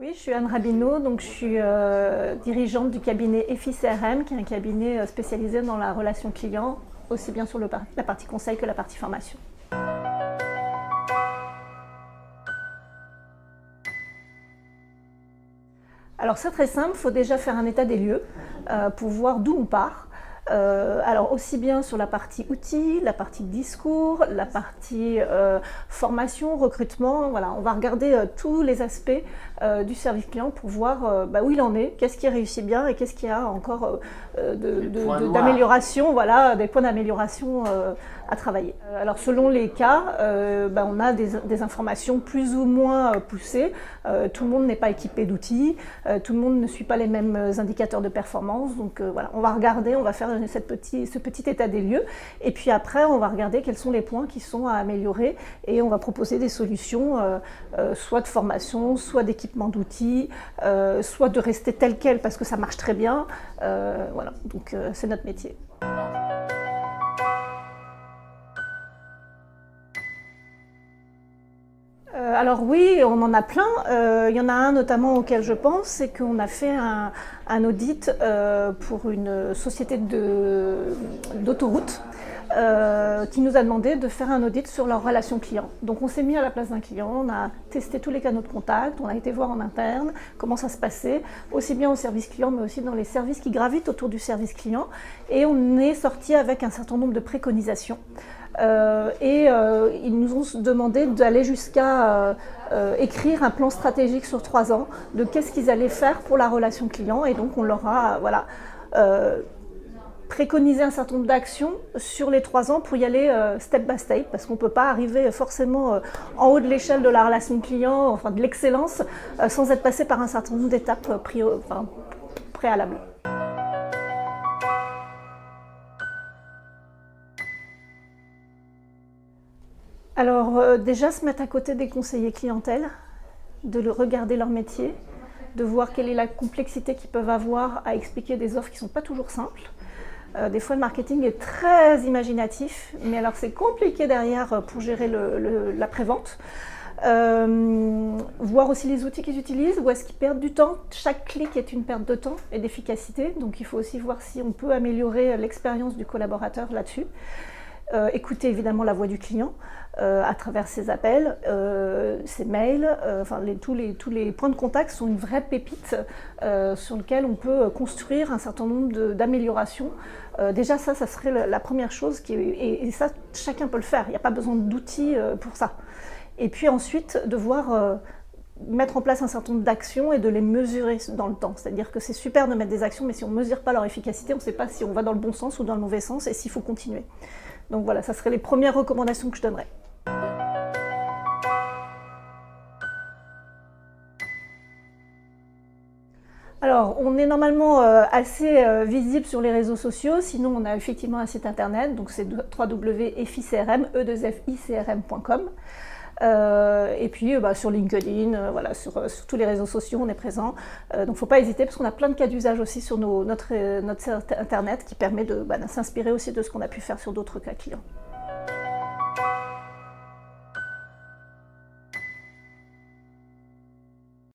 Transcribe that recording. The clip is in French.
Oui, je suis Anne Rabineau, donc je suis dirigeante du cabinet EFI CRM, qui est un cabinet spécialisé dans la relation client, aussi bien sur la partie conseil que la partie formation. Alors c'est très simple, il faut déjà faire un état des lieux pour voir d'où on part. Alors aussi bien sur la partie outils, la partie discours, la partie formation, recrutement, voilà, on va regarder tous les aspects du service client pour voir où il en est, qu'est-ce qui réussit bien et qu'est-ce qu'il y a encore d'amélioration, voilà, des points d'amélioration à travailler. Alors selon les cas, on a des informations plus ou moins poussées. Tout le monde n'est pas équipé d'outils, tout le monde ne suit pas les mêmes indicateurs de performance, donc voilà, on va regarder, on va faire ce petit état des lieux, et puis après on va regarder quels sont les points qui sont à améliorer, et on va proposer des solutions, soit de formation, soit d'équipement d'outils, soit de rester tel quel parce que ça marche très bien, voilà, donc c'est notre métier. Alors oui, on en a plein. Il y en a un notamment auquel je pense, c'est qu'on a fait un audit pour une société d'autoroute qui nous a demandé de faire un audit sur leur relation client. Donc on s'est mis à la place d'un client, on a testé tous les canaux de contact, on a été voir en interne comment ça se passait, aussi bien au service client mais aussi dans les services qui gravitent autour du service client, et on est sorti avec un certain nombre de préconisations. Ils nous ont demandé d'aller jusqu'à écrire un plan stratégique sur 3 ans de qu'est-ce qu'ils allaient faire pour la relation client, et donc on leur a préconisé un certain nombre d'actions sur les 3 ans pour y aller step by step, parce qu'on ne peut pas arriver forcément en haut de l'échelle de la relation client, enfin de l'excellence, sans être passé par un certain nombre d'étapes préalables. Alors déjà se mettre à côté des conseillers clientèle, de regarder leur métier, de voir quelle est la complexité qu'ils peuvent avoir à expliquer des offres qui ne sont pas toujours simples. Des fois le marketing est très imaginatif, mais alors c'est compliqué derrière pour gérer la prévente. Voir aussi les outils qu'ils utilisent, où est-ce qu'ils perdent du temps. Chaque clic est une perte de temps et d'efficacité, donc il faut aussi voir si on peut améliorer l'expérience du collaborateur là-dessus. Écouter évidemment la voix du client à travers ses appels, ses mails, tous les points de contact sont une vraie pépite sur lequel on peut construire un certain nombre d'améliorations. Déjà ça serait la première chose, et ça chacun peut le faire, il n'y a pas besoin d'outils pour ça. Et puis ensuite devoir mettre en place un certain nombre d'actions et de les mesurer dans le temps. C'est-à-dire que c'est super de mettre des actions, mais si on ne mesure pas leur efficacité, on ne sait pas si on va dans le bon sens ou dans le mauvais sens et s'il faut continuer. Donc voilà, ça serait les premières recommandations que je donnerais. Alors, on est normalement assez visible sur les réseaux sociaux, sinon on a effectivement un site internet, donc c'est www.eficrm.com. Et puis sur LinkedIn, voilà, sur tous les réseaux sociaux, on est présent. Donc il ne faut pas hésiter, parce qu'on a plein de cas d'usage aussi sur notre site internet qui permet de s'inspirer aussi de ce qu'on a pu faire sur d'autres cas clients.